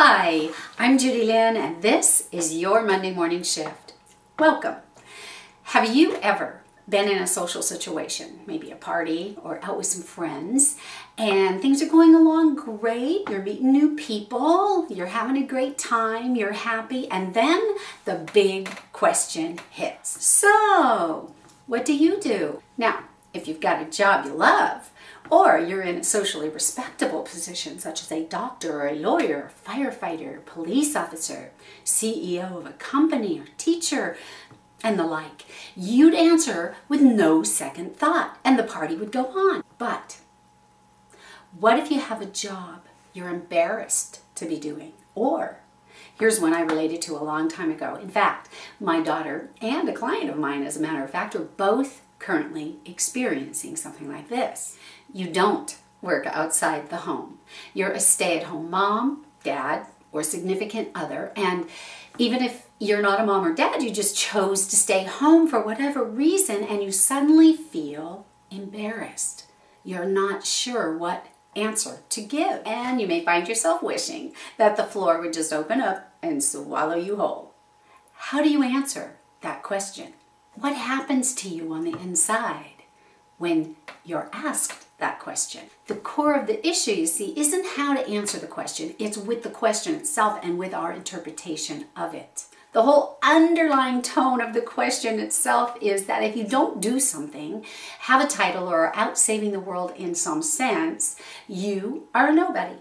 Hi, I'm Judy Lynn, and this is your Monday Morning Shift. Welcome. Have you ever been in a social situation, maybe a party or out with some friends, and things are going along great, you're meeting new people, you're having a great time, you're happy, and then the big question hits. So, what do you do? Now, if you've got a job you love, or you're in a socially respectable position such as a doctor or a lawyer, firefighter, police officer, CEO of a company or teacher, and the like, you'd answer with no second thought and the party would go on. But what if you have a job you're embarrassed to be doing? Or here's one I related to a long time ago. In fact, my daughter and a client of mine, as a matter of fact, are both currently experiencing something like this. You don't work outside the home. You're a stay-at-home mom, dad, or significant other, and even if you're not a mom or dad, you just chose to stay home for whatever reason, and you suddenly feel embarrassed. You're not sure what answer to give, and you may find yourself wishing that the floor would just open up and swallow you whole. How do you answer that question? What happens to you on the inside when you're asked that question? The core of the issue, you see, isn't how to answer the question. It's with the question itself and with our interpretation of it. The whole underlying tone of the question itself is that if you don't do something, have a title, or are out saving the world in some sense, you are a nobody.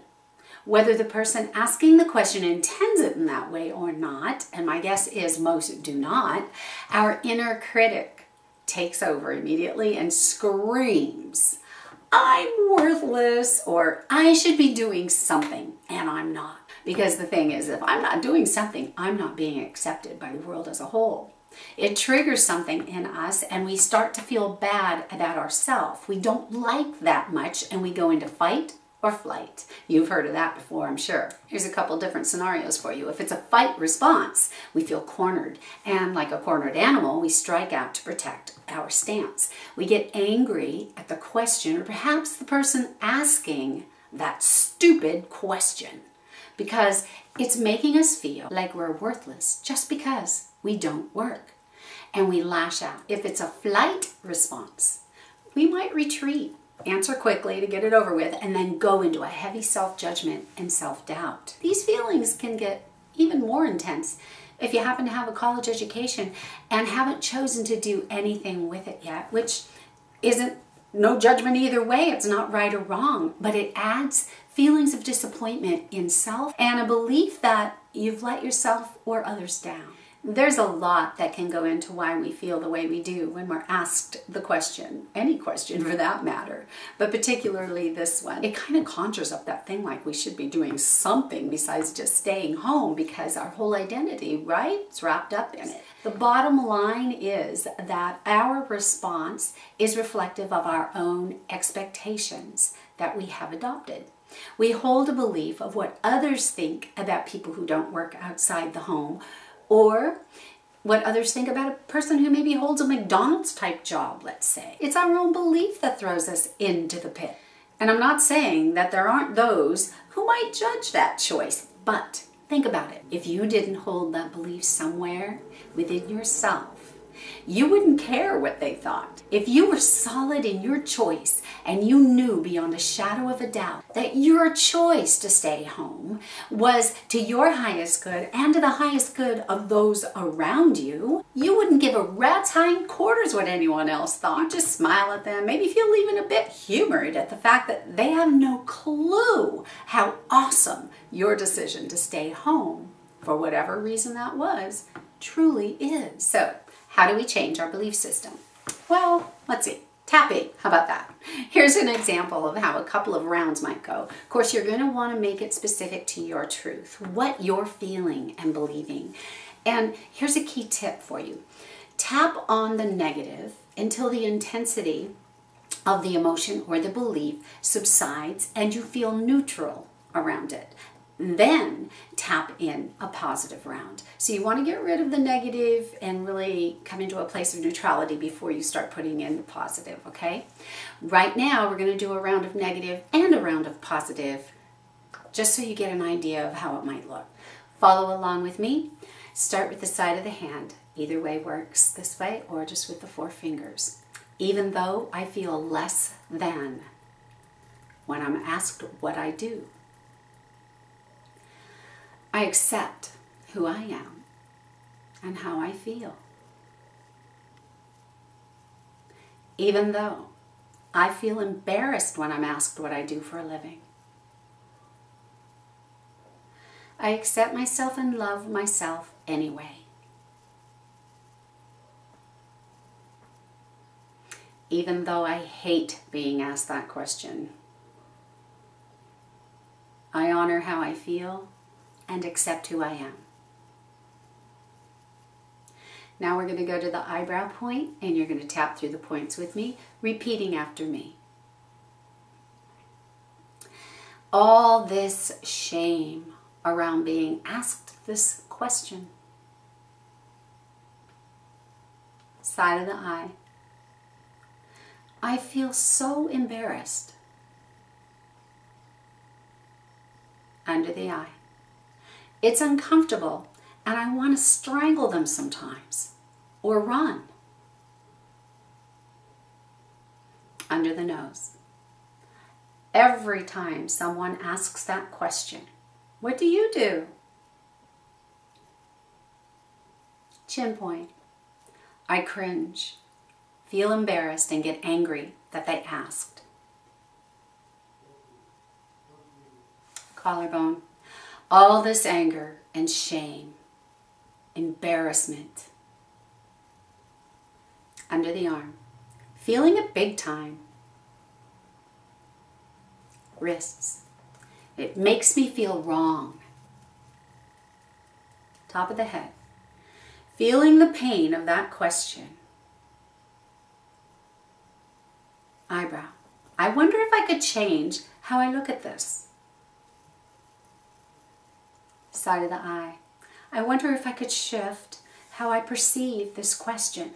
Whether the person asking the question intends it in that way or not, and my guess is most do not, our inner critic takes over immediately and screams, I'm worthless, or I should be doing something, and I'm not. Because the thing is, if I'm not doing something, I'm not being accepted by the world as a whole. It triggers something in us, and we start to feel bad about ourselves. We don't like that much, and we go into fight or flight. You've heard of that before, I'm sure. Here's a couple different scenarios for you. If it's a fight response, we feel cornered, and like a cornered animal, we strike out to protect our stance. We get angry at the question, or perhaps the person asking that stupid question, because it's making us feel like we're worthless just because we don't work, and we lash out. If it's a flight response, we might retreat, answer quickly to get it over with, and then go into a heavy self-judgment and self-doubt. These feelings can get even more intense if you happen to have a college education and haven't chosen to do anything with it yet, which isn't no judgment either way. It's not right or wrong, but it adds feelings of disappointment in self and a belief that you've let yourself or others down. There's a lot that can go into why we feel the way we do when we're asked the question, any question for that matter, but particularly this one. It kind of conjures up that thing like we should be doing something besides just staying home, because our whole identity, right, is wrapped up in it. The bottom line is that our response is reflective of our own expectations that we have adopted. We hold a belief of what others think about people who don't work outside the home, or what others think about a person who maybe holds a McDonald's type job, let's say. It's our own belief that throws us into the pit. And I'm not saying that there aren't those who might judge that choice, but think about it. If you didn't hold that belief somewhere within yourself, you wouldn't care what they thought. If you were solid in your choice and you knew beyond a shadow of a doubt that your choice to stay home was to your highest good and to the highest good of those around you, you wouldn't give a rat's hind quarters what anyone else thought. You'd just smile at them, maybe feel even a bit humored at the fact that they have no clue how awesome your decision to stay home, for whatever reason that was, truly is. So, how do we change our belief system? Well, let's see. Tapping, how about that? Here's an example of how a couple of rounds might go. Of course, you're going to want to make it specific to your truth, what you're feeling and believing. And here's a key tip for you. Tap on the negative until the intensity of the emotion or the belief subsides and you feel neutral around it. Then tap in a positive round. So you want to get rid of the negative and really come into a place of neutrality before you start putting in the positive, okay? Right now, we're going to do a round of negative and a round of positive just so you get an idea of how it might look. Follow along with me. Start with the side of the hand. Either way works, this way or just with the 4 fingers. Even though I feel less than when I'm asked what I do, I accept who I am and how I feel. Even though I feel embarrassed when I'm asked what I do for a living, I accept myself and love myself anyway. Even though I hate being asked that question, I honor how I feel and accept who I am. Now we're going to go to the eyebrow point, and you're going to tap through the points with me, repeating after me. All this shame around being asked this question. Side of the eye. I feel so embarrassed. Under the eye. It's uncomfortable and I want to strangle them sometimes or run. Under the nose. Every time someone asks that question, what do you do? Chin point. I cringe, feel embarrassed, and get angry that they asked. Collarbone. All this anger and shame, embarrassment. Under the arm. Feeling it big time. Wrists. It makes me feel wrong. Top of the head. Feeling the pain of that question. Eyebrow. I wonder if I could change how I look at this. Side of the eye. I wonder if I could shift how I perceive this question.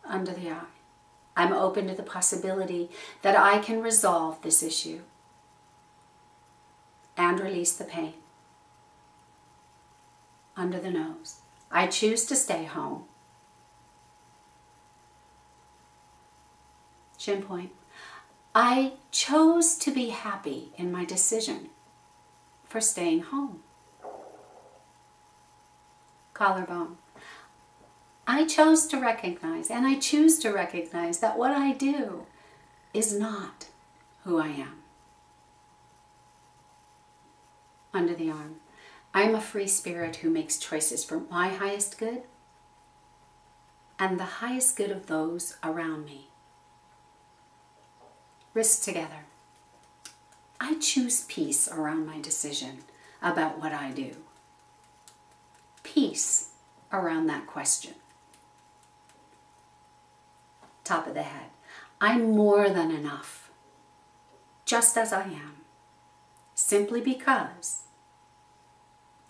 Under the eye. I'm open to the possibility that I can resolve this issue and release the pain. Under the nose. I choose to stay home. Chin point. I chose to be happy in my decision for staying home. Collarbone. I chose to recognize, and I choose to recognize, that what I do is not who I am. Under the arm. I am a free spirit who makes choices for my highest good and the highest good of those around me. Wrists together. I choose peace around my decision about what I do. Peace around that question. Top of the head. I'm more than enough, just as I am, simply because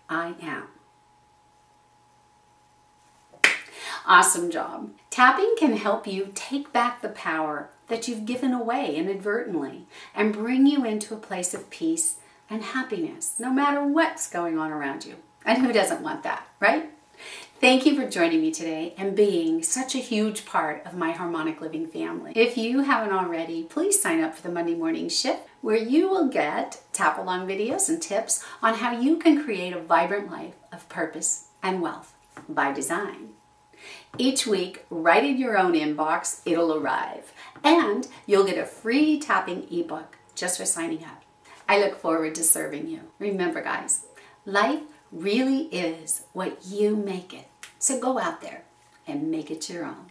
I am. Awesome job. Tapping can help you take back the power that you've given away inadvertently and bring you into a place of peace and happiness, no matter what's going on around you. And who doesn't want that, right? Thank you for joining me today and being such a huge part of my Harmonic Living family. If you haven't already, please sign up for the Monday Morning Shift, where you will get tap-along videos and tips on how you can create a vibrant life of purpose and wealth by design. Each week, right in your own inbox, it'll arrive, and you'll get a free tapping ebook just for signing up. I look forward to serving you. Remember, guys, life really is what you make it. So go out there and make it your own.